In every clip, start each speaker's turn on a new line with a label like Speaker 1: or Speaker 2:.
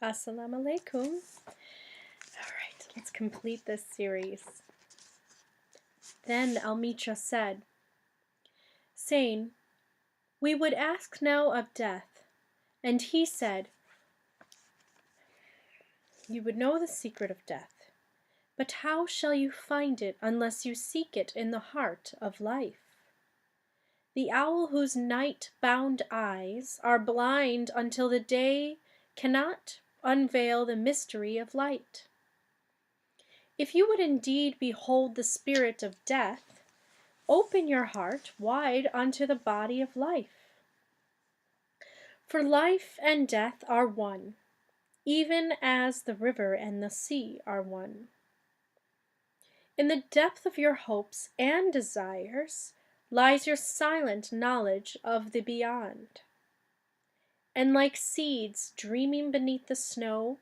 Speaker 1: Assalamu alaikum. Alright, let's complete this series. Then Almitra said, saying, "We would ask now of death." And he said, "You would know the secret of death, but how shall you find it unless you seek it in the heart of life? The owl whose night-bound eyes are blind until the day cannot unveil the mystery of light. If you would indeed behold the spirit of death, open your heart wide unto the body of life. For life and death are one, even as the river and the sea are one. In the depth of your hopes and desires lies your silent knowledge of the beyond. And like seeds dreaming beneath the snow,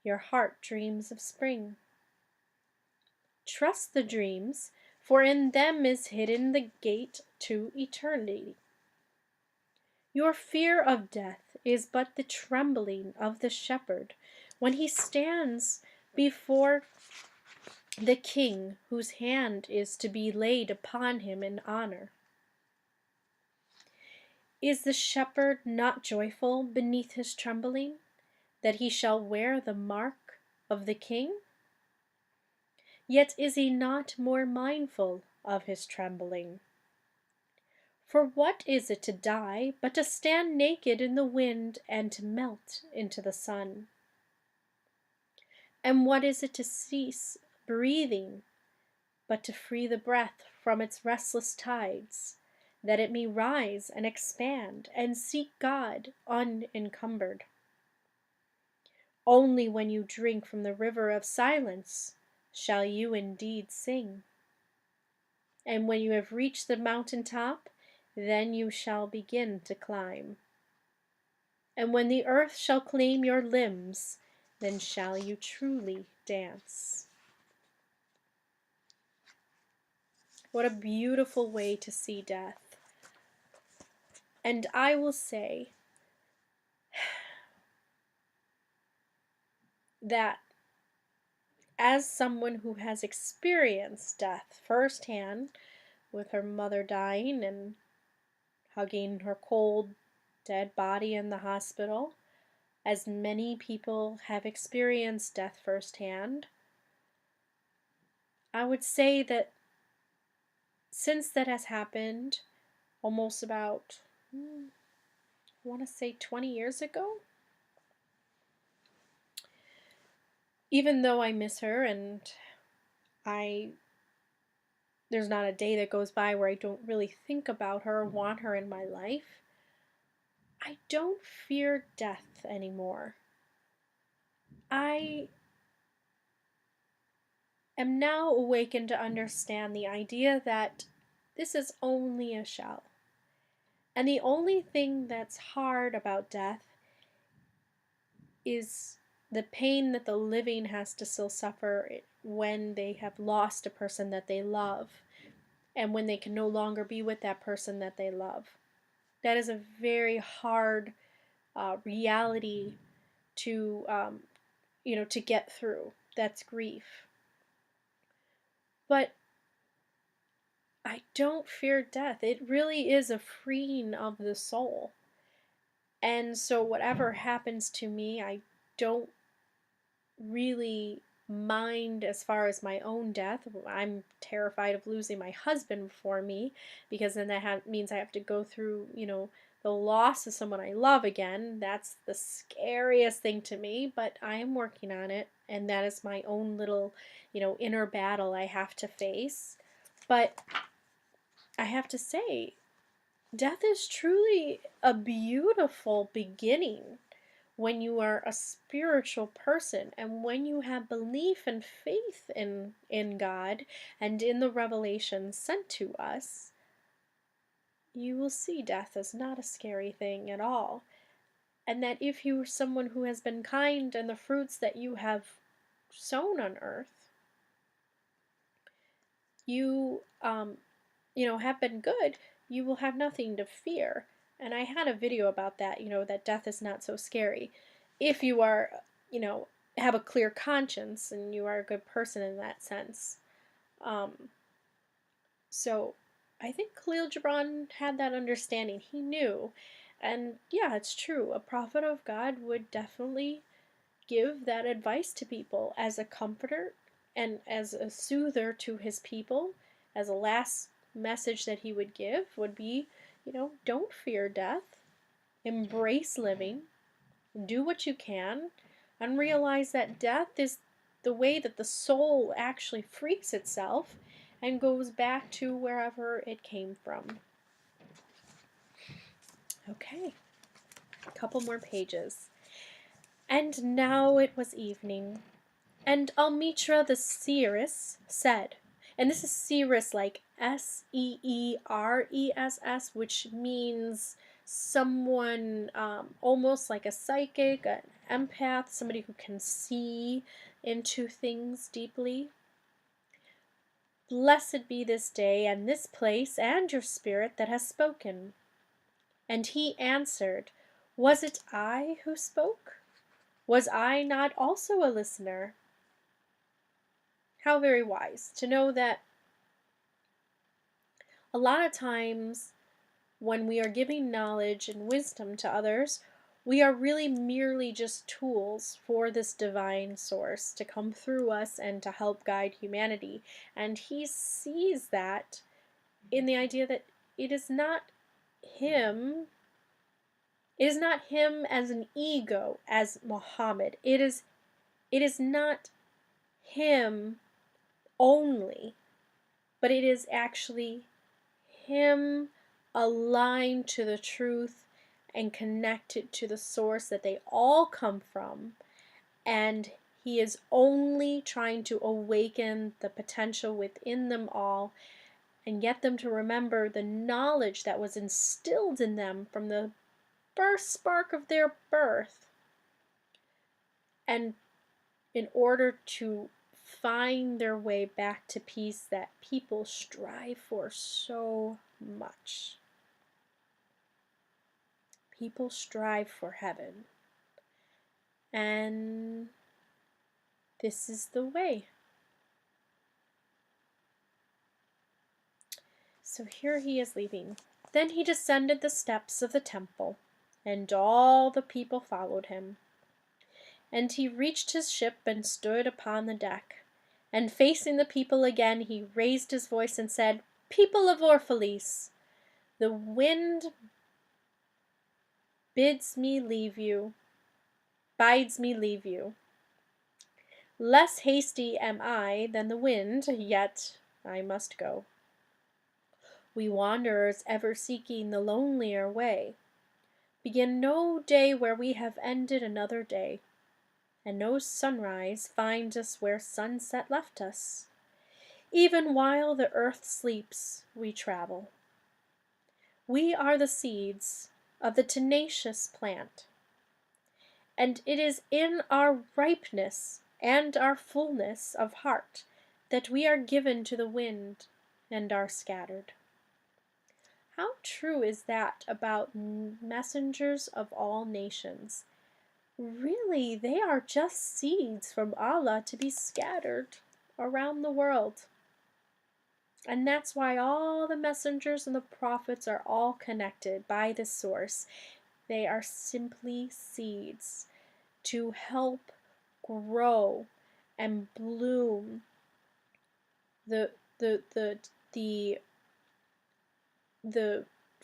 Speaker 1: your heart dreams of spring. Trust the dreams, for in them is hidden the gate to eternity. Your fear of death is but the trembling of the shepherd when he stands before the king whose hand is to be laid upon him in honor. Is the shepherd not joyful beneath his trembling, that he shall wear the mark of the king? Yet is he not more mindful of his trembling? For what is it to die but to stand naked in the wind and to melt into the sun? And what is it to cease breathing but to free the breath from its restless tides, that it may rise and expand and seek God unencumbered? Only when you drink from the river of silence shall you indeed sing. And when you have reached the mountain top, then you shall begin to climb. And when the earth shall claim your limbs, then shall you truly dance. What a beautiful way to see death. And I will say that as someone who has experienced death firsthand, with her mother dying and hugging her cold, dead body in the hospital, as many people have experienced death firsthand, I would say that since that has happened, almost about, I want to say 20 years ago, even though I miss her and there's not a day that goes by where I don't really think about her or want her in my life, I don't fear death anymore. I am now awakened to understand the idea that this is only a shell. And the only thing that's hard about death is the pain that the living has to still suffer when they have lost a person that they love and when they can no longer be with that person that they love. That is a very hard reality to to get through. That's grief. But I don't fear death. It really is a freeing of the soul. And so whatever happens to me, I don't really mind as far as my own death. I'm terrified of losing my husband before me, because then that means I have to go through, the loss of someone I love again. That's the scariest thing to me, but I am working on it, and that is my own little, inner battle I have to face. But I have to say, death is truly a beautiful beginning when you are a spiritual person and when you have belief and faith in God and in the revelations sent to us. You will see death as not a scary thing at all. And that if you are someone who has been kind and the fruits that you have sown on earth, you have been good, you will have nothing to fear. And I had a video about that, that death is not so scary. if you are, you know, have a clear conscience and you are a good person in that sense. Um, so I think Khalil Gibran had that understanding. He knew. And yeah, it's true. A prophet of God would definitely give that advice to people as a comforter and as a soother to his people. As a last message that he would give would be, don't fear death, embrace living, do what you can, and realize that death is the way that the soul actually frees itself and goes back to wherever it came from. Okay, a couple more pages. And now it was evening, and Almitra the seeress said, and this is seeress like Seeress, which means someone almost like a psychic, an empath, somebody who can see into things deeply. Blessed be this day and this place and your spirit that has spoken. And he answered, was it I who spoke? Was I not also a listener? How very wise to know that a lot of times when we are giving knowledge and wisdom to others, we are really merely just tools for this divine source to come through us and to help guide humanity. And he sees that in the idea that it is not him. It is not him as an ego, as Muhammad. It is not him only, but it is actually him aligned to the truth and connected to the source that they all come from, and he is only trying to awaken the potential within them all and get them to remember the knowledge that was instilled in them from the first spark of their birth. And in order to find their way back to peace that people strive for so much. People strive for heaven. And this is the way. So here he is leaving. Then he descended the steps of the temple, and all the people followed him. And he reached his ship and stood upon the deck. And facing the people again, he raised his voice and said, people of Orphalese, the wind bides me leave you. Less hasty am I than the wind, yet I must go. We wanderers ever seeking the lonelier way, begin no day where we have ended another day, and no sunrise finds us where sunset left us. Even while the earth sleeps, we travel. We are the seeds of the tenacious plant, and it is in our ripeness and our fullness of heart that we are given to the wind and are scattered. How true is that about messengers of all nations? Really, they are just seeds from Allah to be scattered around the world. And that's why all the messengers and the prophets are all connected by this source. They are simply seeds to help grow and bloom the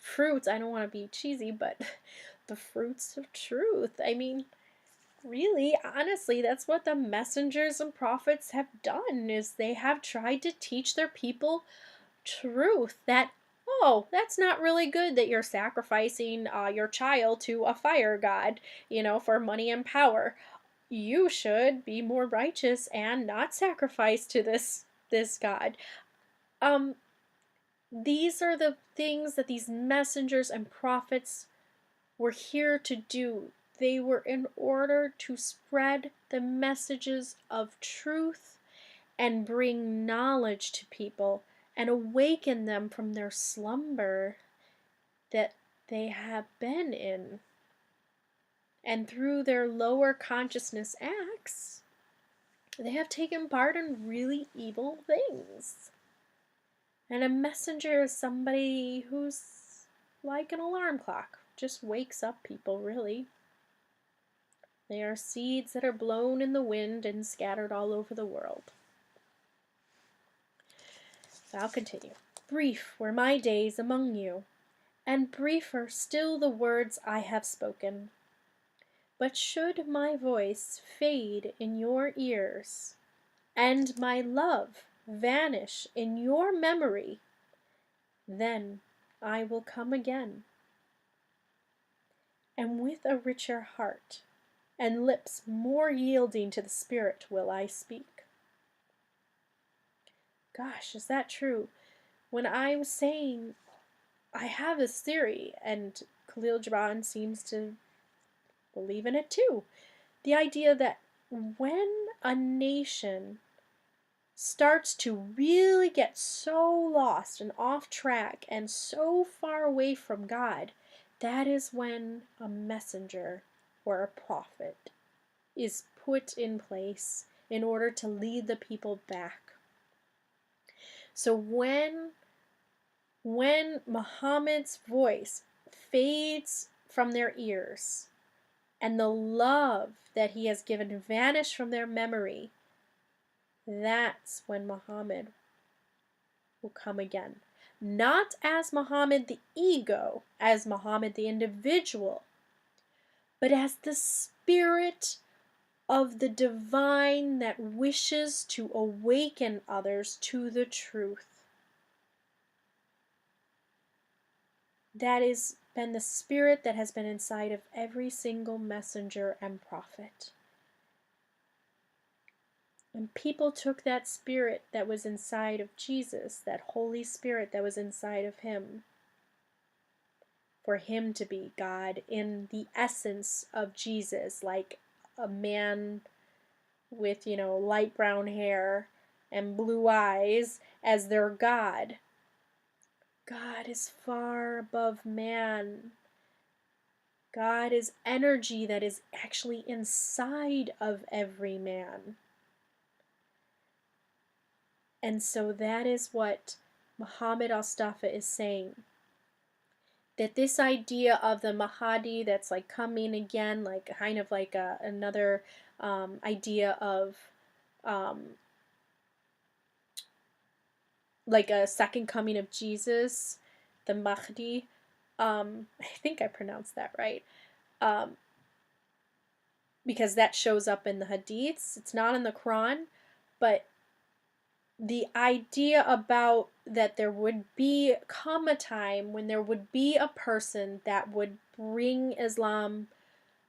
Speaker 1: fruits. I don't want to be cheesy, but the fruits of truth. I mean, really, honestly, that's what the messengers and prophets have done, is they have tried to teach their people truth, that, oh, that's not really good that you're sacrificing your child to a fire god, for money and power. You should be more righteous and not sacrifice to this god. These are the things that these messengers and prophets were here to do. They were in order to spread the messages of truth and bring knowledge to people and awaken them from their slumber that they have been in. And through their lower consciousness acts, they have taken part in really evil things. And a messenger is somebody who's like an alarm clock, just wakes up people, really. They are seeds that are blown in the wind and scattered all over the world. So I'll continue. Brief were my days among you, and briefer still the words I have spoken. But should my voice fade in your ears, and my love vanish in your memory, then I will come again. And with a richer heart, and lips more yielding to the Spirit will I speak. Gosh, is that true? When I was saying, I have this theory, and Khalil Gibran seems to believe in it too. The idea that when a nation starts to really get so lost and off track and so far away from God, that is when a messenger or a prophet is put in place in order to lead the people back. So when Muhammad's voice fades from their ears and the love that he has given vanish from their memory, that's when Muhammad will come again. Not as Muhammad the ego, as Muhammad the individual, but as the spirit of the divine that wishes to awaken others to the truth. That has been the spirit that has been inside of every single messenger and prophet. And people took that spirit that was inside of Jesus, that Holy Spirit that was inside of him, for him to be God in the essence of Jesus, like a man with, light brown hair and blue eyes as their God. God is far above man. God is energy that is actually inside of every man. And so that is what Muhammad al-Mustafa is saying. That this idea of the Mahdi that's like coming again, like kind of like another idea of like a second coming of Jesus, the Mahdi. I think I pronounced that right. Because that shows up in the Hadiths. It's not in the Quran, but the idea about that there would come a time when there would be a person that would bring Islam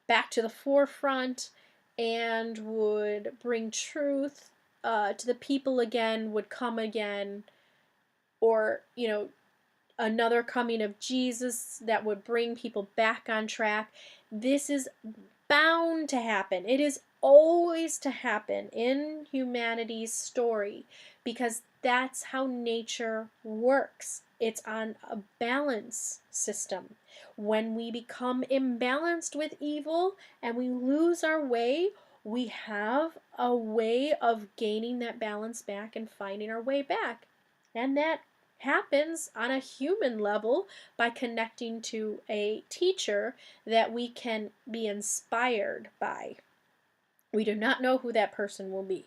Speaker 1: back to the forefront and would bring truth to the people again, would come again, or, another coming of Jesus that would bring people back on track. This is bound to happen. It is always to happen in humanity's story because that's how nature works. It's on a balance system. When we become imbalanced with evil and we lose our way, we have a way of gaining that balance back and finding our way back. And that happens on a human level by connecting to a teacher that we can be inspired by. We do not know who that person will be.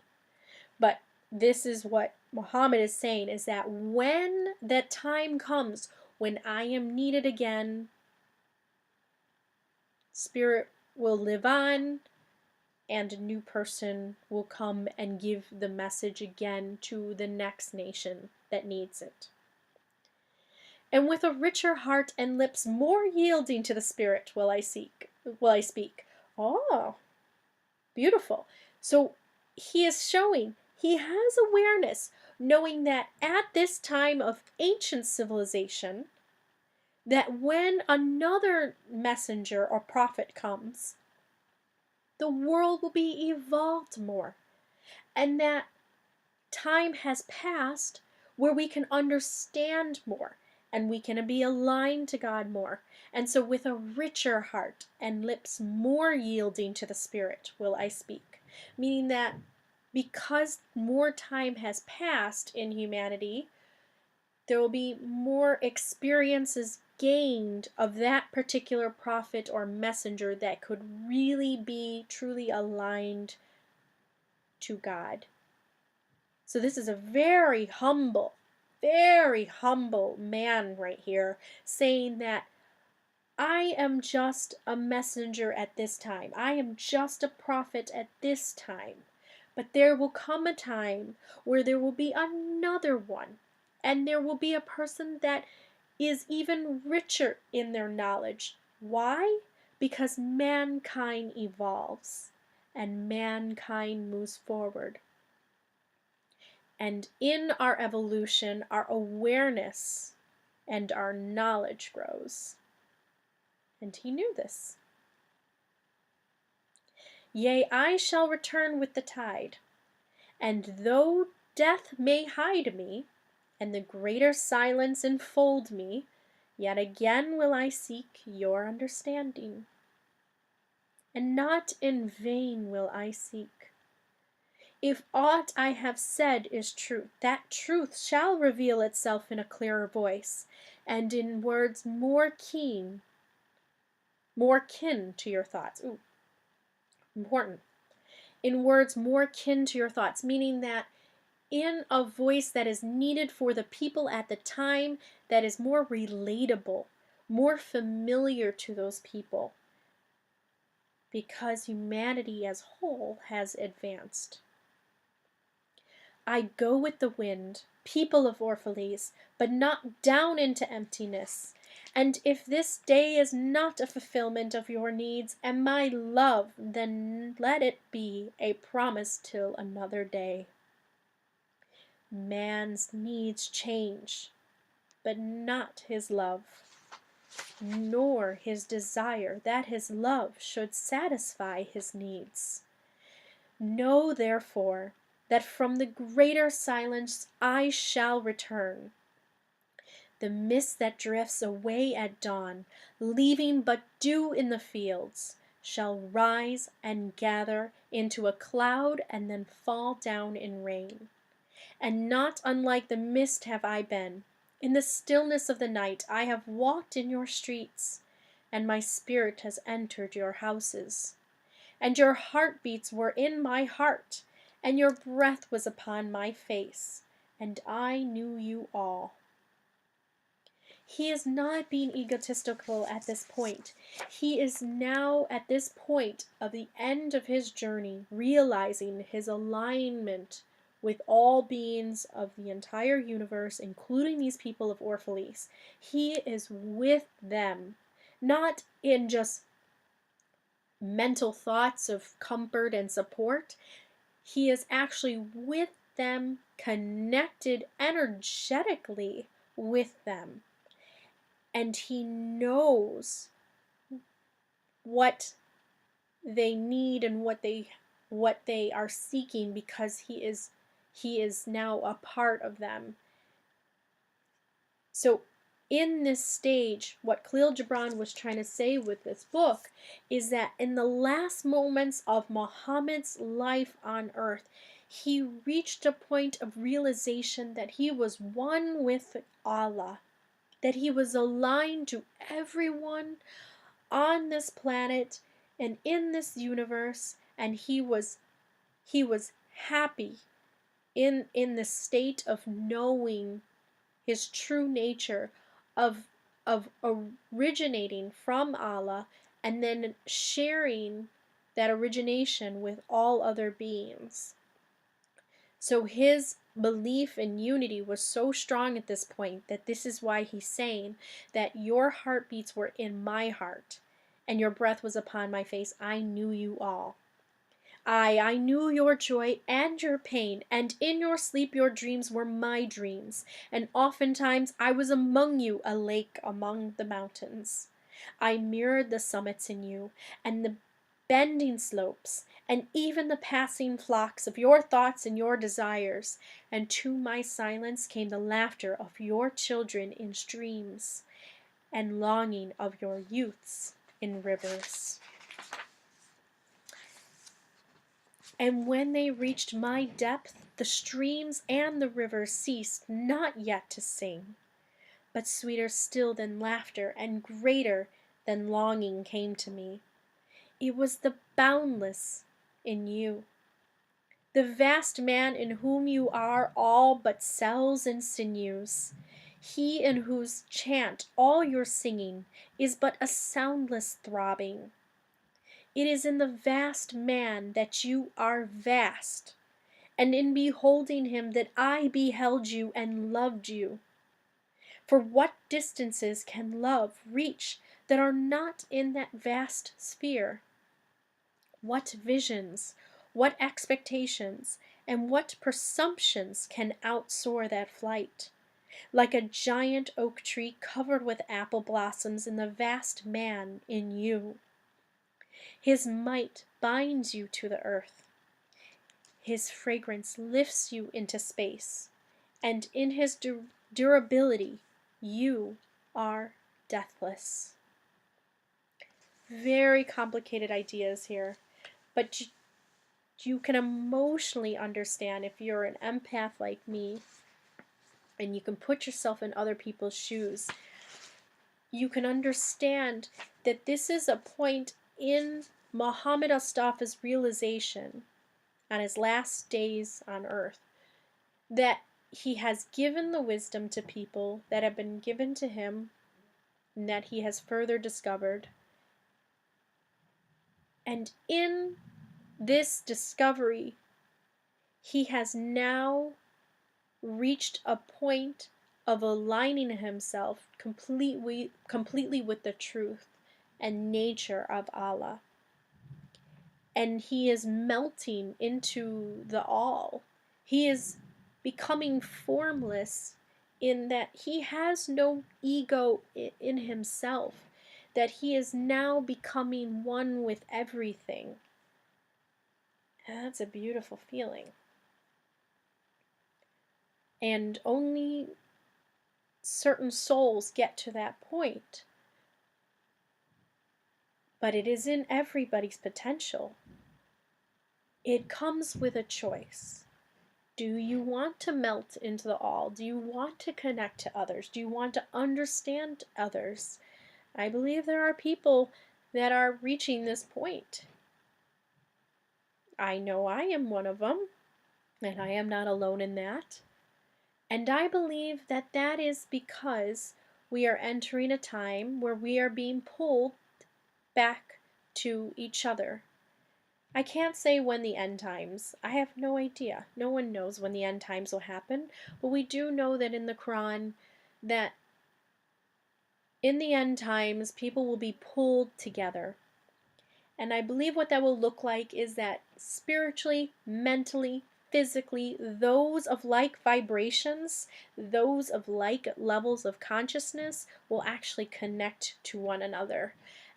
Speaker 1: But this is what Muhammad is saying, is that when that time comes, when I am needed again, Spirit will live on, and a new person will come and give the message again to the next nation that needs it. And with a richer heart and lips more yielding to the Spirit will I speak. Oh, beautiful. So he is showing, he has awareness, knowing that at this time of ancient civilization, that when another messenger or prophet comes, the world will be evolved more. And that time has passed where we can understand more. and we can be aligned to God more. And so with a richer heart and lips more yielding to the Spirit will I speak. Meaning that because more time has passed in humanity, there will be more experiences gained of that particular prophet or messenger that could really be truly aligned to God. So this is a very humble man right here saying that I am just a messenger at this time. I am just a prophet at this time. But there will come a time where there will be another one. And there will be a person that is even richer in their knowledge. Why? Because mankind evolves and mankind moves forward. And in our evolution, our awareness and our knowledge grows. And he knew this. Yea, I shall return with the tide, and though death may hide me, and the greater silence enfold me, yet again will I seek your understanding. And not in vain will I seek. If aught I have said is truth, that truth shall reveal itself in a clearer voice, and in words more kin to your thoughts. Ooh, important. In words more kin to your thoughts, meaning that in a voice that is needed for the people at the time, that is more relatable, more familiar to those people, because humanity as whole has advanced. I go with the wind, people of Orphalese, but not down into emptiness. And if this day is not a fulfillment of your needs and my love, then let it be a promise till another day. Man's needs change, but not his love, nor his desire that his love should satisfy his needs. Know, therefore, that from the greater silence I shall return. The mist that drifts away at dawn, leaving but dew in the fields, shall rise and gather into a cloud and then fall down in rain. And not unlike the mist have I been. In the stillness of the night I have walked in your streets, and my spirit has entered your houses. And your heartbeats were in my heart, and your breath was upon my face, and I knew you all. He is not being egotistical at this point. He is now at this point of the end of his journey, realizing his alignment with all beings of the entire universe, including these people of Orphalese. He is with them, not in just mental thoughts of comfort and support. He is actually with them, connected energetically with them. And he knows what they need and what they are seeking, because he is now a part of them. So in this stage, what Khalil Gibran was trying to say with this book is that in the last moments of Muhammad's life on earth, he reached a point of realization that he was one with Allah, that he was aligned to everyone on this planet and in this universe, and he was happy in the state of knowing his true nature, of originating from Allah and then sharing that origination with all other beings. So his belief in unity was so strong at this point that this is why he's saying that your heartbeats were in my heart and your breath was upon my face. I knew you all. I knew your joy and your pain, and in your sleep your dreams were my dreams, and oftentimes I was among you, a lake among the mountains. I mirrored the summits in you, and bending slopes, and even the passing flocks of your thoughts and your desires. And to my silence came the laughter of your children in streams, and longing of your youths in rivers. And when they reached my depth, the streams and the rivers ceased not yet to sing, but sweeter still than laughter and greater than longing came to me. It was the boundless in you, the vast man in whom you are all but cells and sinews, he in whose chant all your singing is but a soundless throbbing. It is in the vast man that you are vast, and in beholding him that I beheld you and loved you. For what distances can love reach that are not in that vast sphere? What visions, what expectations, and what presumptions can outsoar that flight? Like a giant oak tree covered with apple blossoms in the vast man in you. His might binds you to the earth. His fragrance lifts you into space, and in his durability, you are deathless. Very complicated ideas here, but you can emotionally understand if you're an empath like me, and you can put yourself in other people's shoes. You can understand that this is a point in Muhammad Mustafa's realization on his last days on earth, that he has given the wisdom to people that have been given to him, and that he has further discovered. And in this discovery, he has now reached a point of aligning himself completely with the truth and nature of Allah. And he is melting into the all. He is becoming formless in that he has no ego in himself, that he is now becoming one with everything. And that's a beautiful feeling. And only certain souls get to that point. But it is in everybody's potential. It comes with a choice. Do you want to melt into the all? Do you want to connect to others? Do you want to understand others? I believe there are people that are reaching this point. I know I am one of them, and I am not alone in that. And I believe that that is because we are entering a time where we are being pulled back to each other. I can't say when the end times. I have no idea. No one knows when the end times will happen. But we do know that in the Quran that in the end times people will be pulled together. And I believe what that will look like is that spiritually, mentally, physically, those of like vibrations, those of like levels of consciousness will actually connect to one another,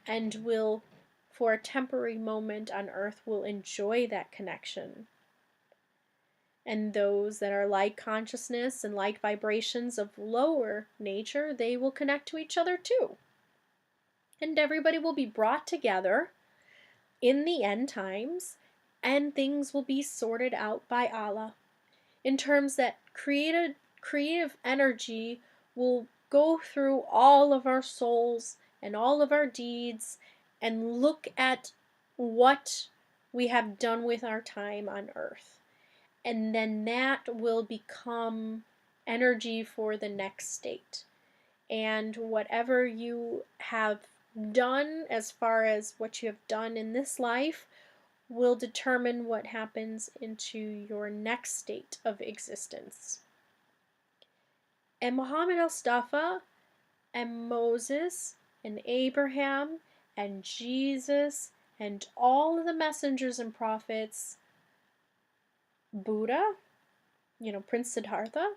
Speaker 1: and will, for a temporary moment on earth, will enjoy that connection. And those that are like consciousness and like vibrations of lower nature, they will connect to each other too. And everybody will be brought together in the end times, and things will be sorted out by Allah in terms that creative energy will go through all of our souls and all of our deeds and look at what we have done with our time on earth, and then that will become energy for the next state. And whatever you have done as far as what you have done in this life will determine what happens into your next state of existence. And Muhammad Mustafa and Moses and Abraham and Jesus and all of the messengers and prophets, Buddha, Prince Siddhartha,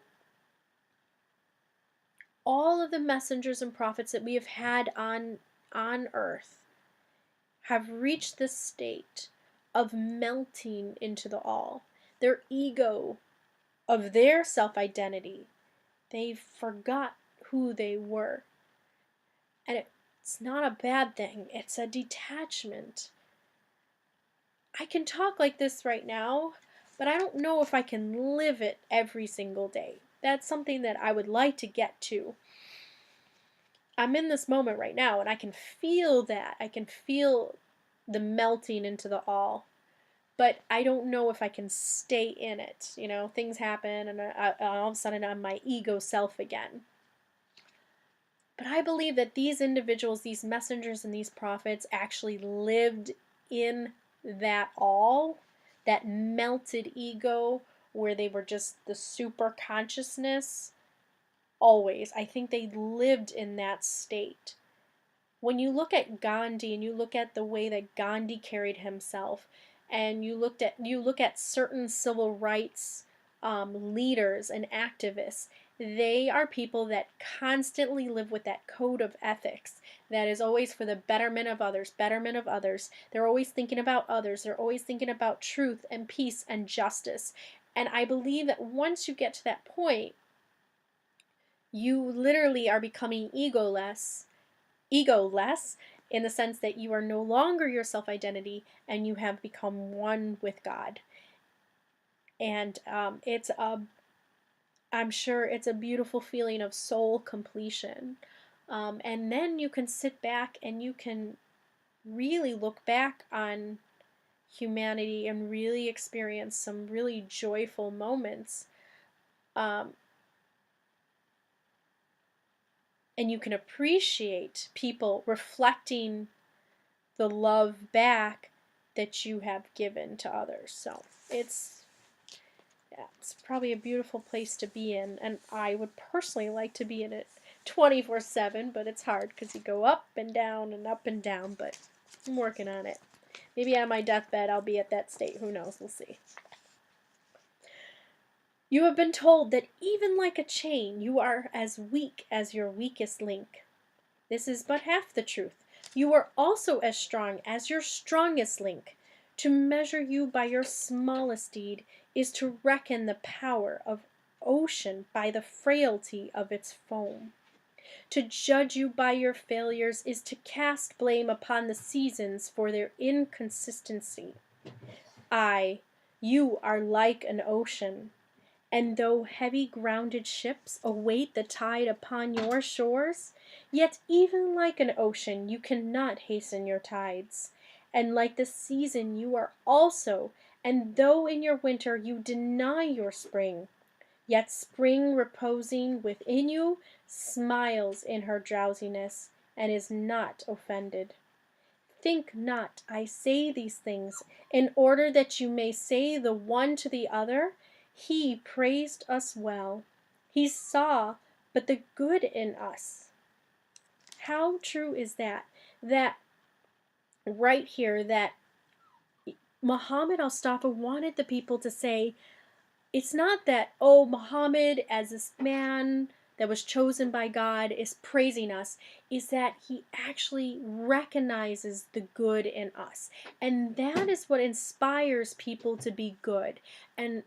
Speaker 1: all of the messengers and prophets that we have had on earth have reached this state of melting into the all. Their ego, of their self-identity, they forgot who they were. And it's not a bad thing. It's a detachment. I can talk like this right now, but I don't know if I can live it every single day. That's something that I would like to get to. I'm in this moment right now, and I can feel that. I can feel the melting into the all. But I don't know if I can stay in it. You know, things happen, and all of a sudden I'm my ego self again. But I believe that these individuals, these messengers and these prophets actually lived in that all, that melted ego where they were just the super consciousness always. I think they lived in that state. When you look at Gandhi and you look at the way that Gandhi carried himself, and you look at certain civil rights leaders and activists, they are people that constantly live with that code of ethics that is always for the betterment of others, betterment of others. They're always thinking about others. They're always thinking about truth and peace and justice. And I believe that once you get to that point, you literally are becoming egoless in the sense that you are no longer your self-identity and you have become one with God. And I'm sure it's a beautiful feeling of soul completion. And then you can sit back and you can really look back on humanity and really experience some really joyful moments. And you can appreciate people reflecting the love back that you have given to others. So it's probably a beautiful place to be in, and I would personally like to be in it 24/7, but it's hard because you go up and down and up and down, but I'm working on it. Maybe on my deathbed I'll be at that state. Who knows? We'll see. You have been told that even like a chain, you are as weak as your weakest link. This is but half the truth. You are also as strong as your strongest link. To measure you by your smallest deed is to reckon the power of ocean by the frailty of its foam. To judge you by your failures is to cast blame upon the seasons for their inconsistency. You are like an ocean. And though heavy grounded ships await the tide upon your shores, yet even like an ocean you cannot hasten your tides. And like the season you are also, and though in your winter you deny your spring, yet spring reposing within you smiles in her drowsiness, and is not offended. Think not I say these things in order that you may say the one to the other, he praised us well. He saw but the good in us. How true is that? That right here, that Muhammad al-Mustafa wanted the people to say, it's not that, oh, Muhammad as this man that was chosen by God is praising us, is that he actually recognizes the good in us. And that is what inspires people to be good. And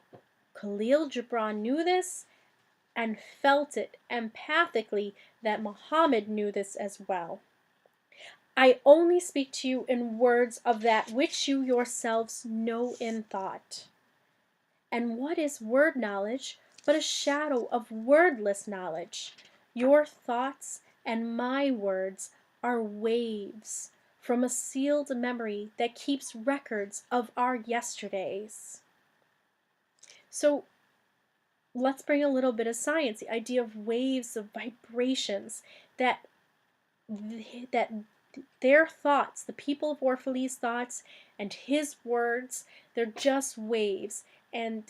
Speaker 1: Khalil Gibran knew this and felt it empathically that Muhammad knew this as well. I only speak to you in words of that which you yourselves know in thought. And what is word knowledge but a shadow of wordless knowledge? Your thoughts and my words are waves from a sealed memory that keeps records of our yesterdays. So let's bring a little bit of science, the idea of waves, of vibrations, that their thoughts, the people of Orphalese thoughts and his words, they're just waves, and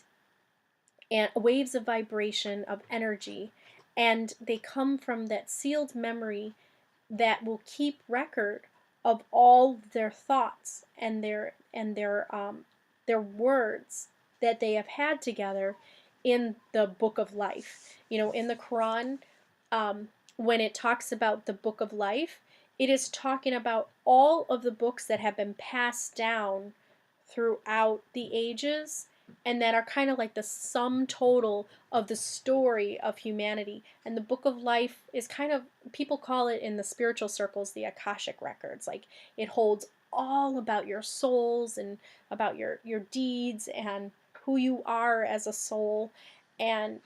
Speaker 1: waves of vibration, of energy, and they come from that sealed memory that will keep record of all their thoughts and their words that they have had together in the book of life. You know, in the Quran, when it talks about the book of life, It is talking about all of the books that have been passed down throughout the ages and that are kind of like the sum total of the story of humanity. And the book of life is kind of, people call it in the spiritual circles, the Akashic records. Like, it holds all about your souls and about your deeds and who you are as a soul. And,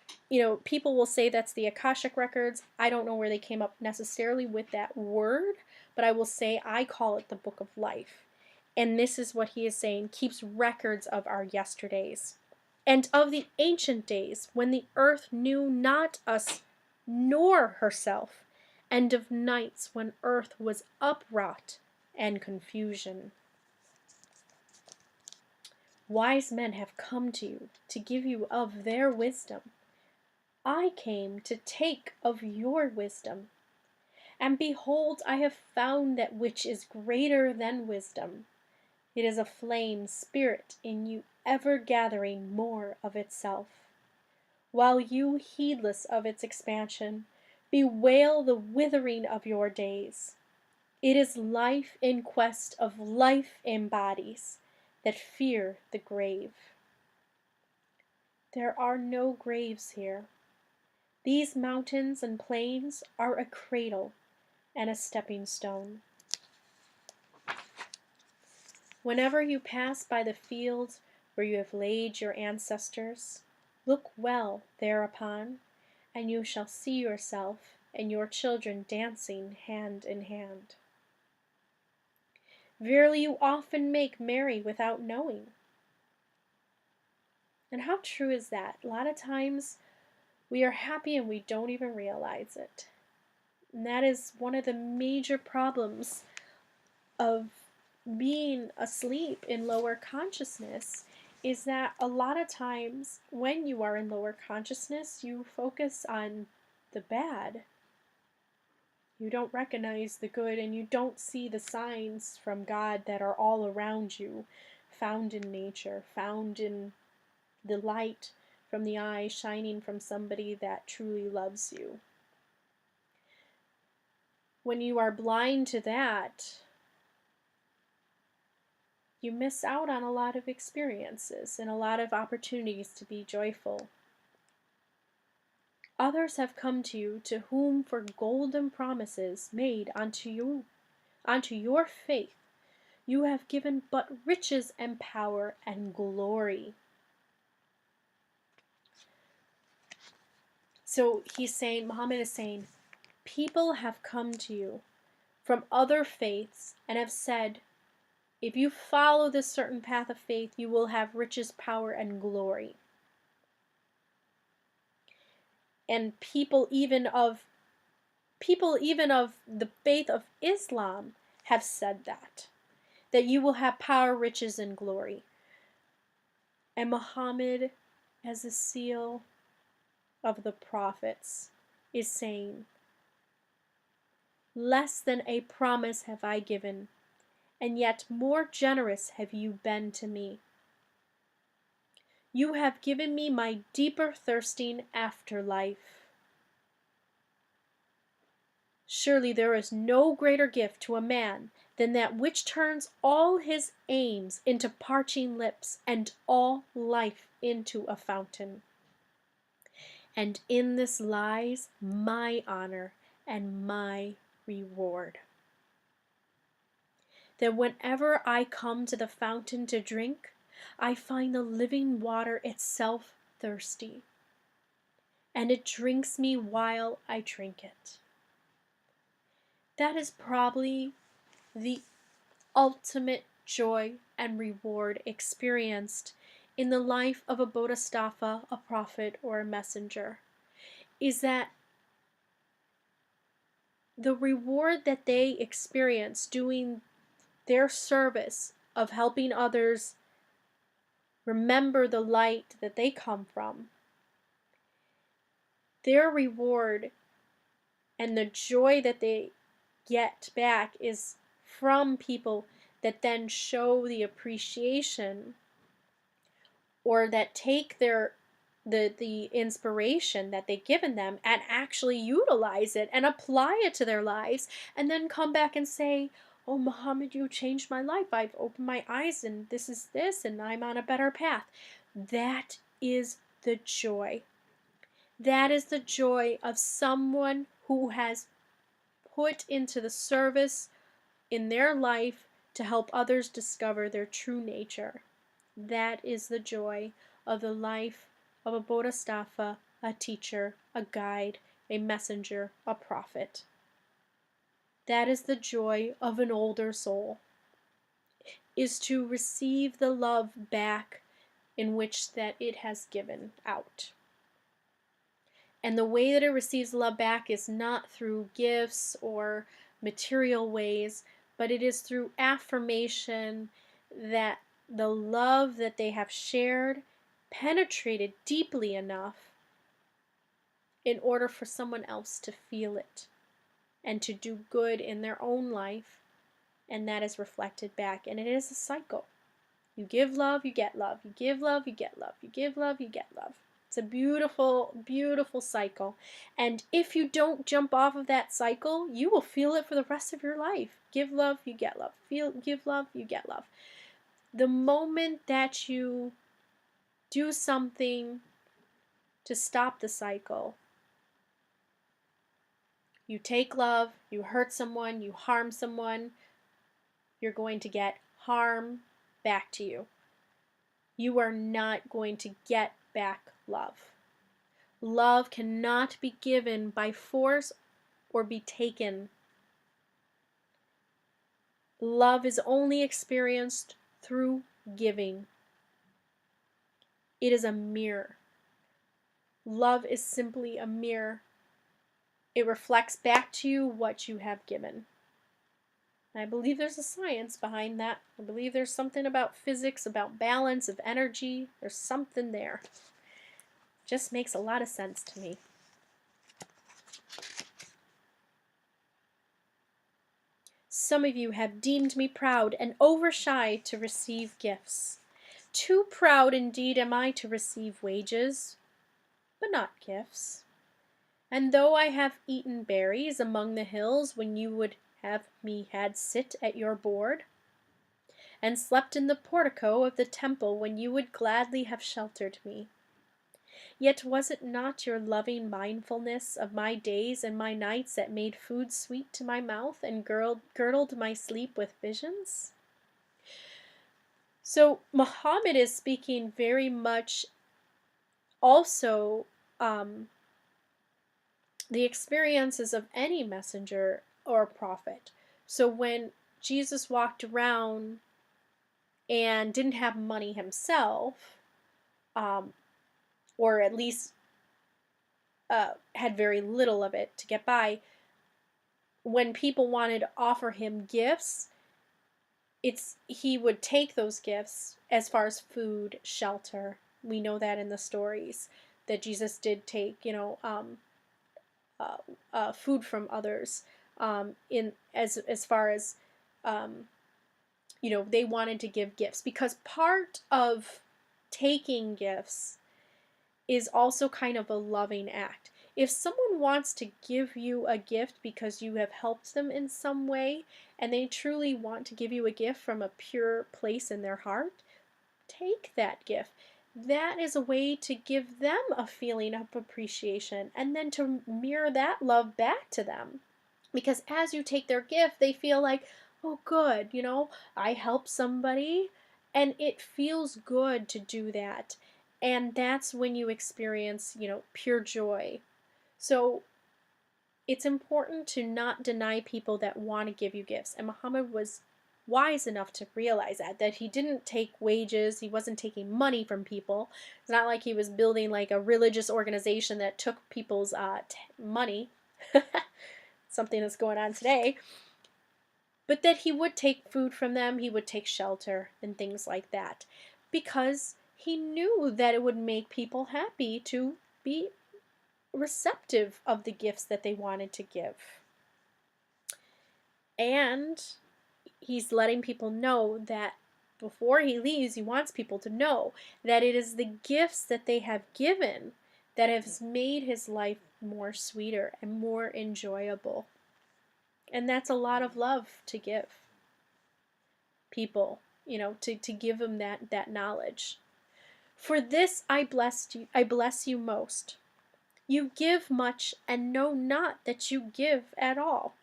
Speaker 1: people will say that's the Akashic records. I don't know where they came up necessarily with that word, but I will say I call it the book of life. And this is what he is saying, keeps records of our yesterdays and of the ancient days when the earth knew not us nor herself, and of nights when earth was upraught and confusion. Wise men have come to you to give you of their wisdom. I came to take of your wisdom. And behold, I have found that which is greater than wisdom. It is a flame spirit in you, ever gathering more of itself. While you, heedless of its expansion, bewail the withering of your days. It is life in quest of life in bodies that fear the grave. There are no graves here. These mountains and plains are a cradle and a stepping stone. Whenever you pass by the fields where you have laid your ancestors, look well thereupon, and you shall see yourself and your children dancing hand in hand. Verily, you often make merry without knowing. And how true is that? A lot of times we are happy and we don't even realize it. And that is one of the major problems of being asleep in lower consciousness, is that a lot of times when you are in lower consciousness, you focus on the bad. You don't recognize the good, and you don't see the signs from God that are all around you, found in nature, found in the light from the eye shining from somebody that truly loves you. When you are blind to that, you miss out on a lot of experiences and a lot of opportunities to be joyful. Others have come to you, to whom for golden promises made unto your faith, you have given but riches and power and glory. So Muhammad is saying, people have come to you from other faiths and have said, if you follow this certain path of faith, you will have riches, power, and glory. And people even of the faith of Islam have said that you will have power, riches, and glory. And Muhammad, as a seal of the prophets, is saying, less than a promise have I given, and yet more generous have you been to me. You have given me my deeper thirsting after life. Surely there is no greater gift to a man than that which turns all his aims into parching lips and all life into a fountain. And in this lies my honor and my reward. That whenever I come to the fountain to drink, I find the living water itself thirsty, and it drinks me while I drink it. That is probably the ultimate joy and reward experienced in the life of a bodhisattva, a prophet, or a messenger, is that the reward that they experience doing their service of helping others remember the light that they come from, their reward and the joy that they get back is from people that then show the appreciation, or that take their the inspiration that they've given them and actually utilize it and apply it to their lives, and then come back and say, oh, Muhammad, you changed my life. I've opened my eyes, and this is this, and I'm on a better path. That is the joy. That is the joy of someone who has put into the service in their life to help others discover their true nature. That is the joy of the life of a bodhisattva, a teacher, a guide, a messenger, a prophet. That is the joy of an older soul, is to receive the love back in which that it has given out. And the way that it receives love back is not through gifts or material ways, but it is through affirmation that the love that they have shared penetrated deeply enough in order for someone else to feel it and to do good in their own life, and that is reflected back. And it is a cycle. You give love, you get love. You give love, you get love. You give love, you get love. It's a beautiful, beautiful cycle. And if you don't jump off of that cycle, you will feel it for the rest of your life. Give love, you get love. Give love, you get love. The moment that you do something to stop the cycle, you take love, you hurt someone, you harm someone, you're going to get harm back to you. You are not going to get back love. Love cannot be given by force or be taken. Love is only experienced through giving. It is a mirror. Love is simply a mirror. It reflects back to you what you have given. I believe there's a science behind that. I believe there's something about physics, about balance of energy. There's something there. Just makes a lot of sense to me. Some of you have deemed me proud and overshy to receive gifts. Too proud indeed am I to receive wages, but not gifts. And though I have eaten berries among the hills when you would have me had sit at your board, and slept in the portico of the temple when you would gladly have sheltered me, yet was it not your loving mindfulness of my days and my nights that made food sweet to my mouth and girdled my sleep with visions? So Muhammad is speaking very much also the experiences of any messenger or prophet. So when Jesus walked around and didn't have money himself, or at least had very little of it to get by, when people wanted to offer him gifts, he would take those gifts as far as food, shelter. We know that in the stories that Jesus did take, food from others. In as far as they wanted to give gifts, because part of taking gifts is also kind of a loving act. If someone wants to give you a gift because you have helped them in some way, and they truly want to give you a gift from a pure place in their heart, take that gift. That is a way to give them a feeling of appreciation, and then to mirror that love back to them. Because as you take their gift, they feel like, oh good, I helped somebody, and it feels good to do that. And that's when you experience, pure joy. So it's important to not deny people that want to give you gifts. And Muhammad was wise enough to realize that he didn't take wages, he wasn't taking money from people. It's not like he was building like a religious organization that took people's money. Something that's going on today. But that he would take food from them, he would take shelter and things like that. Because he knew that it would make people happy to be receptive of the gifts that they wanted to give. And he's letting people know that before he leaves, he wants people to know that it is the gifts that they have given that has made his life more sweeter and more enjoyable. And that's a lot of love to give people, to give them that knowledge. For this I bless you most. You give much and know not that you give at all.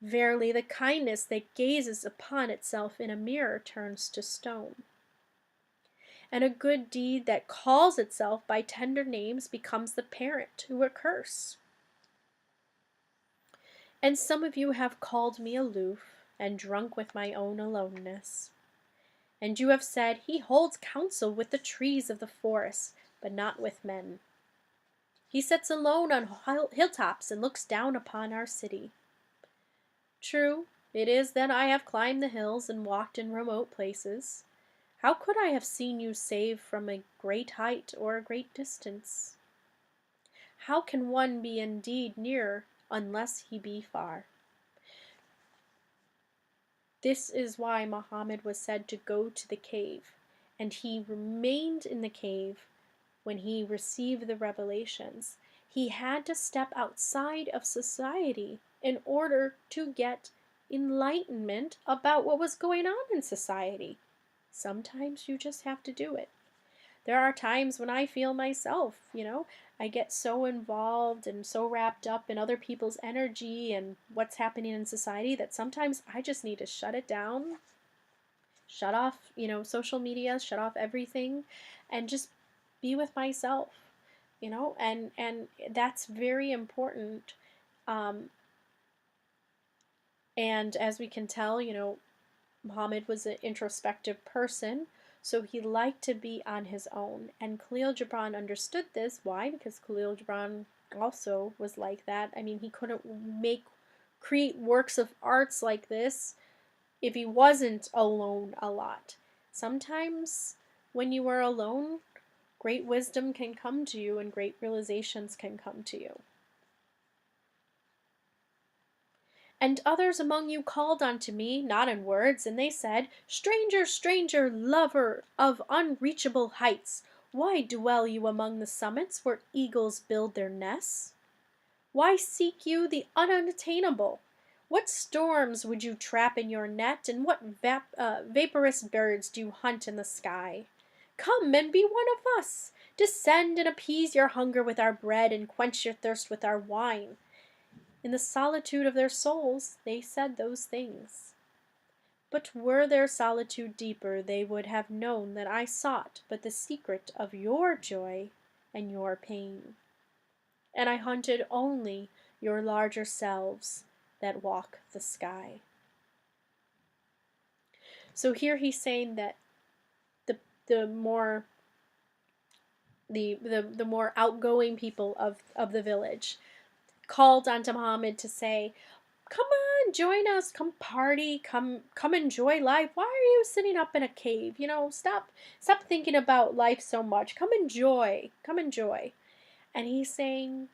Speaker 1: Verily, the kindness that gazes upon itself in a mirror turns to stone. And a good deed that calls itself by tender names becomes the parent to a curse. And some of you have called me aloof and drunk with my own aloneness. And you have said, he holds counsel with the trees of the forest, but not with men. He sits alone on hilltops and looks down upon our city. True, it is that I have climbed the hills and walked in remote places. How could I have seen you save from a great height or a great distance? How can one be indeed near unless he be far? This is why Muhammad was said to go to the cave, and he remained in the cave when he received the revelations. He had to step outside of society in order to get enlightenment about what was going on in society. Sometimes you just have to do it. There are times when I feel myself, I get so involved and so wrapped up in other people's energy and what's happening in society that sometimes I just need to shut it down, shut off, social media, shut off everything, and just be with myself, and that's very important. And as we can tell, Muhammad was an introspective person, so he liked to be on his own. And Khalil Gibran understood this. Why? Because Khalil Gibran also was like that. I mean, he couldn't create works of arts like this if he wasn't alone a lot. Sometimes when you are alone, great wisdom can come to you and great realizations can come to you. And others among you called unto me, not in words, and they said, Stranger, stranger, lover of unreachable heights, why dwell you among the summits where eagles build their nests? Why seek you the unattainable? What storms would you trap in your net, and what vaporous birds do you hunt in the sky? Come and be one of us. Descend and appease your hunger with our bread, and quench your thirst with our wine. In the solitude of their souls, they said those things. But were their solitude deeper, they would have known that I sought but the secret of your joy and your pain. And I hunted only your larger selves that walk the sky. So here he's saying that the more outgoing people of the village called onto Muhammad to say, come on, join us, come party, come enjoy life. Why are you sitting up in a cave? Stop thinking about life so much. Come enjoy. And he's saying,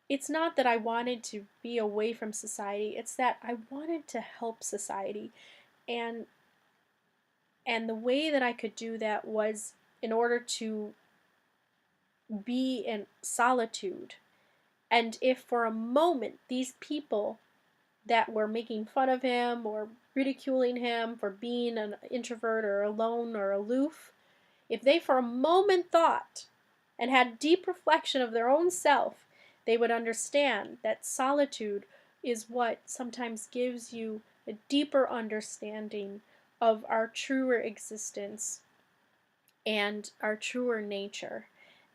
Speaker 1: it's not that I wanted to be away from society, it's that I wanted to help society. And the way that I could do that was in order to be in solitude. And if for a moment these people that were making fun of him or ridiculing him for being an introvert or alone or aloof, if they for a moment thought and had deep reflection of their own self, they would understand that solitude is what sometimes gives you a deeper understanding of our truer existence and our truer nature.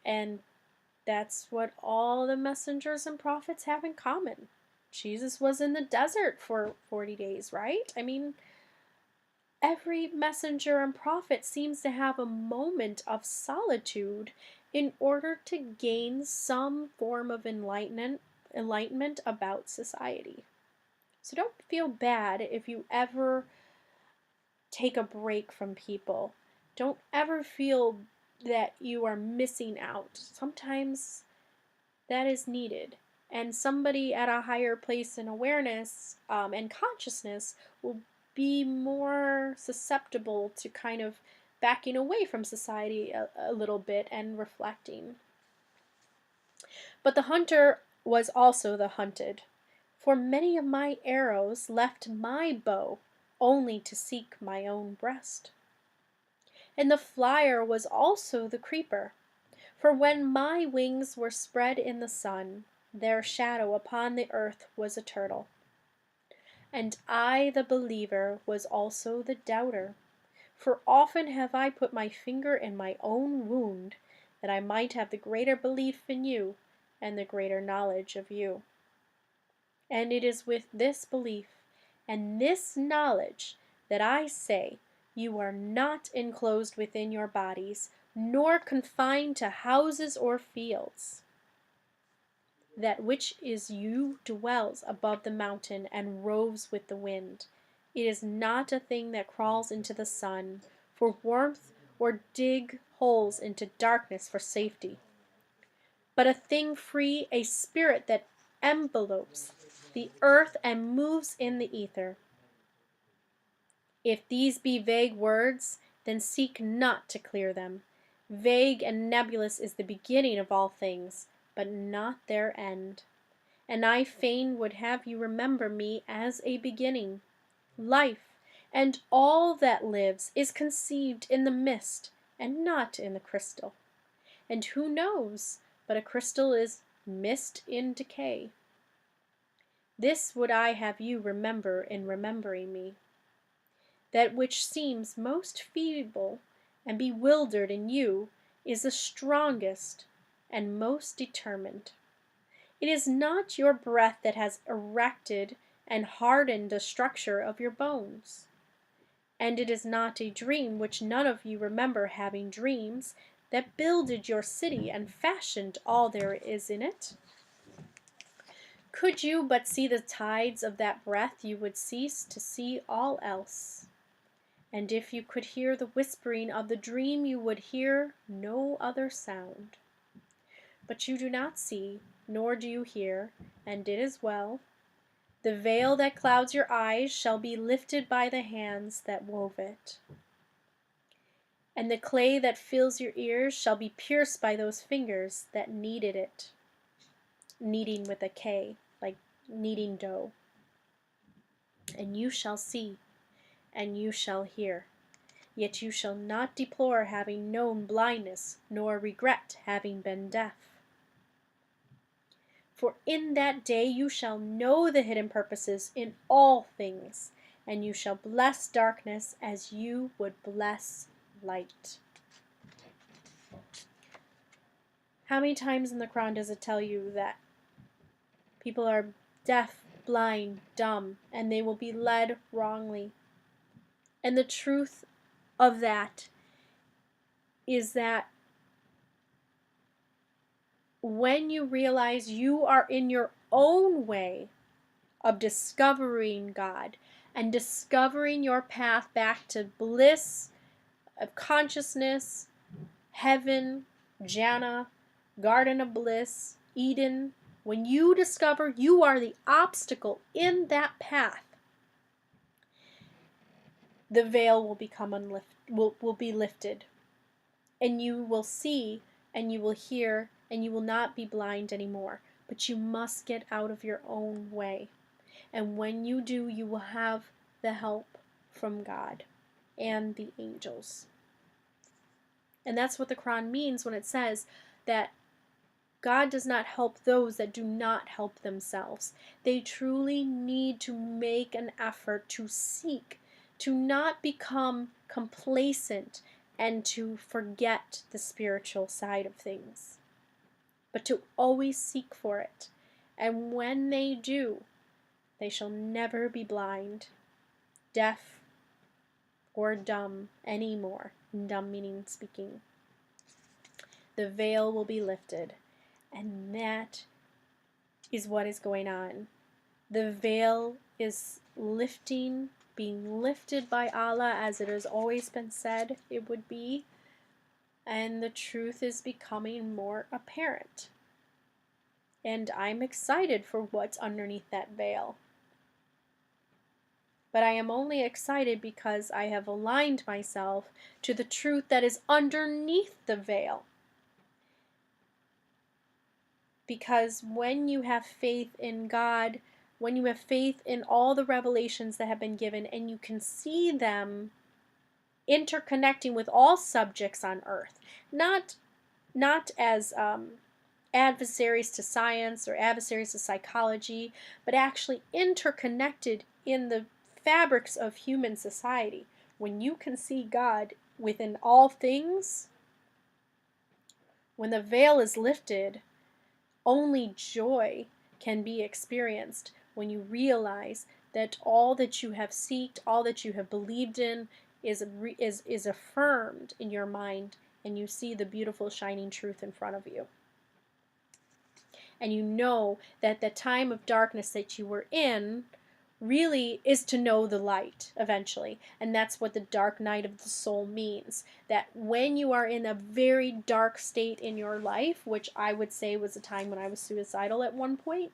Speaker 1: And that's what all the messengers and prophets have in common. Jesus was in the desert for 40 days, right? I mean, every messenger and prophet seems to have a moment of solitude in order to gain some form of enlightenment about society. So don't feel bad if you ever take a break from people. Don't ever feel that you are missing out. Sometimes that is needed. And somebody at a higher place in awareness and consciousness will be more susceptible to kind of backing away from society a little bit and reflecting. But the hunter was also the hunted, for many of my arrows left my bow only to seek my own breast. And the flyer was also the creeper, for when my wings were spread in the sun, their shadow upon the earth was a turtle. And I, the believer, was also the doubter, for often have I put my finger in my own wound, that I might have the greater belief in you, and the greater knowledge of you. And it is with this belief and this knowledge that I say, you are not enclosed within your bodies, nor confined to houses or fields. That which is you dwells above the mountain and roves with the wind. It is not a thing that crawls into the sun for warmth or dig holes into darkness for safety, but a thing free, a spirit that envelopes the earth and moves in the ether. If these be vague words, then seek not to clear them. Vague and nebulous is the beginning of all things, but not their end. And I fain would have you remember me as a beginning. Life, and all that lives, is conceived in the mist, and not in the crystal. And who knows but a crystal is mist in decay? This would I have you remember in remembering me. That which seems most feeble and bewildered in you is the strongest and most determined. It is not your breath that has erected and hardened the structure of your bones. And it is not a dream, which none of you remember having dreams, that builded your city and fashioned all there is in it. Could you but see the tides of that breath, you would cease to see all else. And if you could hear the whispering of the dream, you would hear no other sound. But you do not see, nor do you hear, and it is well. The veil that clouds your eyes shall be lifted by the hands that wove it. And the clay that fills your ears shall be pierced by those fingers that kneaded it. Kneading with a K, like kneading dough. And you shall see, and you shall hear. Yet you shall not deplore having known blindness, nor regret having been deaf. For in that day you shall know the hidden purposes in all things, and you shall bless darkness as you would bless light. How many times in the Quran does it tell you that people are deaf, blind, dumb, and they will be led wrongly? And the truth of that is that when you realize you are in your own way of discovering God and discovering your path back to bliss, of consciousness, heaven, Jannah, Garden of Bliss, Eden, when you discover you are the obstacle in that path, the veil will become will be lifted, and you will see, and you will hear, and you will not be blind anymore. But you must get out of your own way. And when you do, you will have the help from God and the angels. And that's what the Quran means when it says that God does not help those that do not help themselves. They truly need to make an effort to seek, to not become complacent and to forget the spiritual side of things, but to always seek for it. And when they do, they shall never be blind, deaf, or dumb anymore. Dumb meaning speaking. The veil will be lifted. And that is what is going on. The veil is lifting, being lifted by Allah, as it has always been said it would be. And the truth is becoming more apparent. And I'm excited for what's underneath that veil. but I am only excited because I have aligned myself to the truth that is underneath the veil. Because when you have faith in God, when you have faith in all the revelations that have been given, and you can see them interconnecting with all subjects on earth, not as adversaries to science or adversaries to psychology, but actually interconnected in the fabrics of human society. When you can see God within all things, when the veil is lifted, only joy can be experienced when you realize that all that you have sought, all that you have believed in, is affirmed in your mind, and you see the beautiful shining truth in front of you. And you know that the time of darkness that you were in really is to know the light eventually. And that's what the dark night of the soul means. That when you are in a very dark state in your life, which I would say was a time when I was suicidal at one point,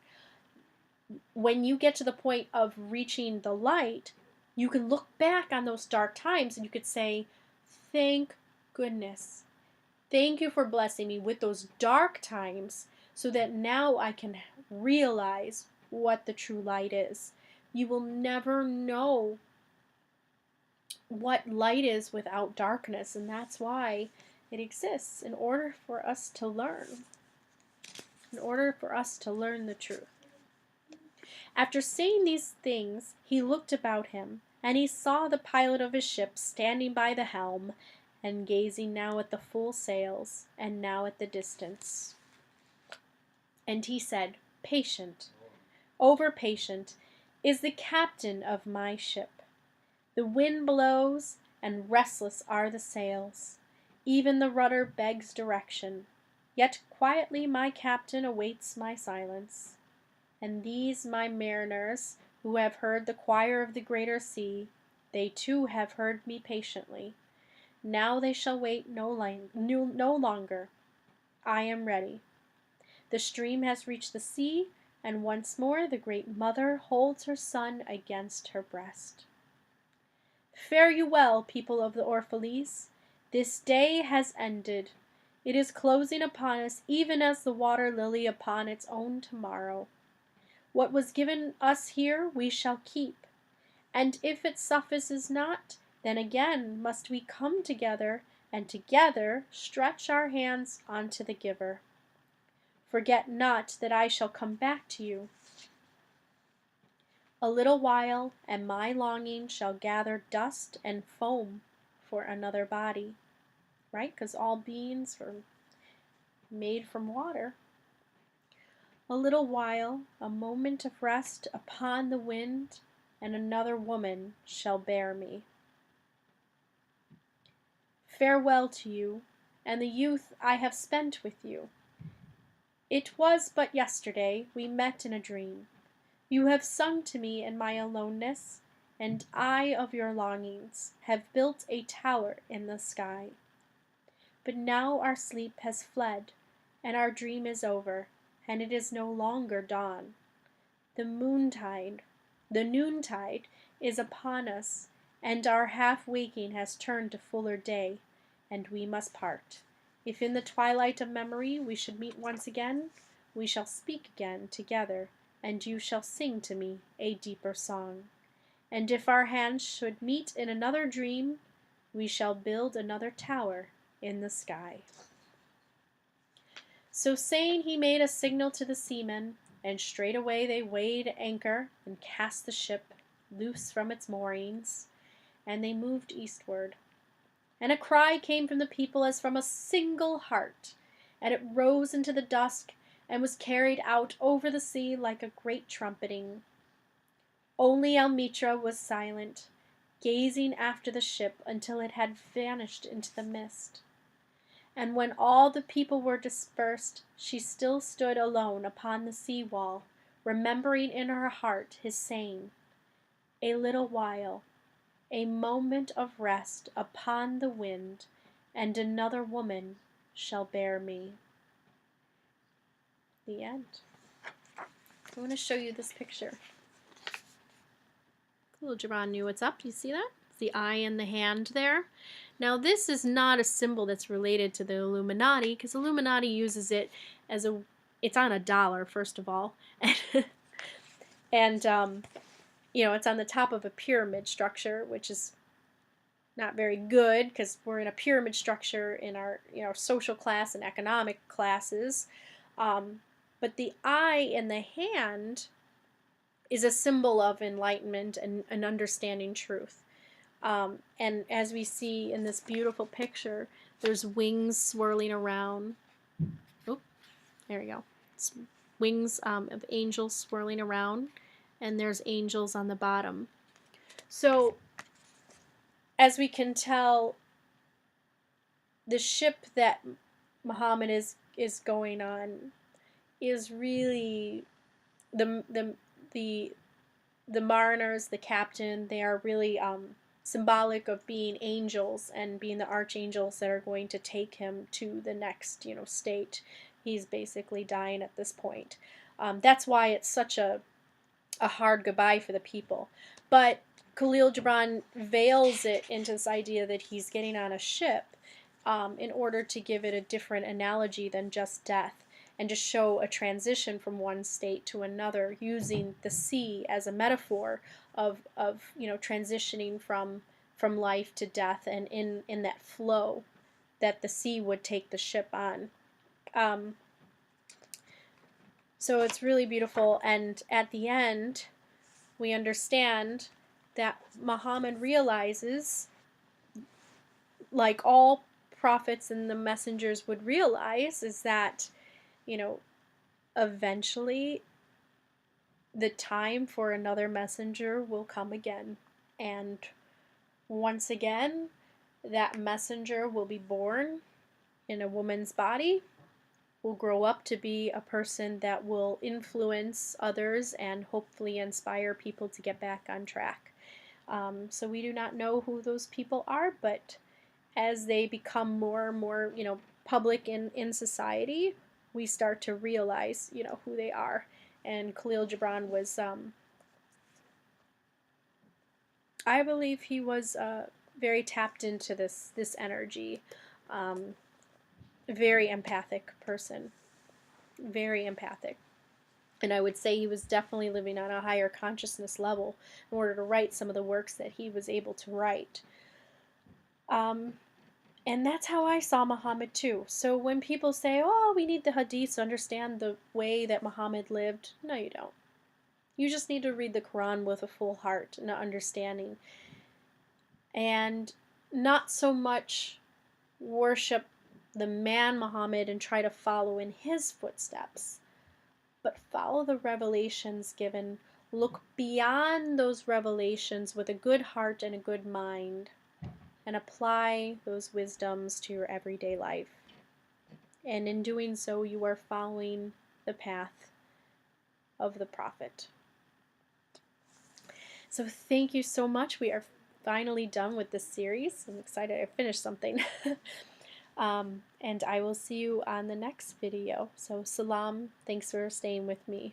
Speaker 1: when you get to the point of reaching the light, you can look back on those dark times and you could say, thank goodness. Thank you for blessing me with those dark times so that now I can realize what the true light is. You will never know what light is without darkness, and that's why it exists, in order for us to learn. In order for us to learn the truth. After saying these things, he looked about him, and he saw the pilot of his ship standing by the helm, and gazing now at the full sails, and now at the distance. And he said, patient, over patient, is the captain of my ship. The wind blows, and restless are the sails. Even the rudder begs direction. Yet quietly my captain awaits my silence. And these my mariners, who have heard the choir of the greater sea, they too have heard me patiently. Now they shall wait no longer. I am ready. The stream has reached the sea, and once more the great mother holds her son against her breast. Fare you well, people of the Orphalese. This day has ended. It is closing upon us even as the water lily upon its own tomorrow. What was given us here we shall keep, and if it suffices not, then again must we come together, and together stretch our hands unto the giver. Forget not that I shall come back to you. A little while, and my longing shall gather dust and foam for another body, right? Because all beings are made from water. A little while, a moment of rest upon the wind, and another woman shall bear me. Farewell to you, and the youth I have spent with you. It was but yesterday we met in a dream. You have sung to me in my aloneness, and I of your longings have built a tower in the sky. But now our sleep has fled, and our dream is over, and it is no longer dawn. The noontide is upon us, and our half-waking has turned to fuller day, and we must part. If in the twilight of memory we should meet once again, we shall speak again together, and you shall sing to me a deeper song. And if our hands should meet in another dream, we shall build another tower in the sky. So saying, he made a signal to the seamen, and straightway they weighed anchor and cast the ship loose from its moorings, and they moved eastward. And a cry came from the people as from a single heart, and it rose into the dusk and was carried out over the sea like a great trumpeting. Only Almitra was silent, gazing after the ship until it had vanished into the mist. And when all the people were dispersed, she still stood alone upon the sea wall, remembering in her heart his saying, a little while, a moment of rest upon the wind, and another woman shall bear me. The end. I want to show you this picture. Khalil Gibran knew what's up. You see that? It's the eye and the hand there. Now this is not a symbol that's related to the Illuminati, because Illuminati uses it as a, it's on a dollar, first of all, and you know, it's on the top of a pyramid structure, which is not very good because we're in a pyramid structure in our, you know, social class and economic classes. But the eye and the hand is a symbol of enlightenment and understanding truth. And as we see in this beautiful picture, there's wings swirling around. Oh, there we go. It's wings of angels swirling around, and there's angels on the bottom. So, as we can tell, the ship that Muhammad is going on is really the the mariners, the captain. They are really symbolic of being angels and being the archangels that are going to take him to the next, you know, state. He's basically dying at this point. That's why it's such a hard goodbye for the people. But Khalil Gibran veils it into this idea that he's getting on a ship in order to give it a different analogy than just death, and to show a transition from one state to another, using the sea as a metaphor of you know, transitioning from life to death, and in that flow that the sea would take the ship on. So it's really beautiful, and at the end we understand that Muhammad realizes, like all prophets and the messengers would realize, is that, you know, eventually the time for another messenger will come again. And once again, that messenger will be born in a woman's body, will grow up to be a person that will influence others and hopefully inspire people to get back on track. So we do not know who those people are, but as they become more and more, you know, public in society, we start to realize, you know, who they are. And Khalil Gibran was, I believe he was very tapped into this energy. Very empathic person, very empathic. And I would say he was definitely living on a higher consciousness level in order to write some of the works that he was able to write. And that's how I saw Muhammad too. So when people say, oh, we need the hadiths to understand the way that Muhammad lived, no, you don't. You just need to read the Quran with a full heart and an understanding. And not so much worship the man Muhammad and try to follow in his footsteps, but follow the revelations given. Look beyond those revelations with a good heart and a good mind, and apply those wisdoms to your everyday life. And in doing so, you are following the path of the Prophet. So thank you so much. We are finally done with this series. I'm excited I finished something. And I will see you on the next video. So salam. Thanks for staying with me.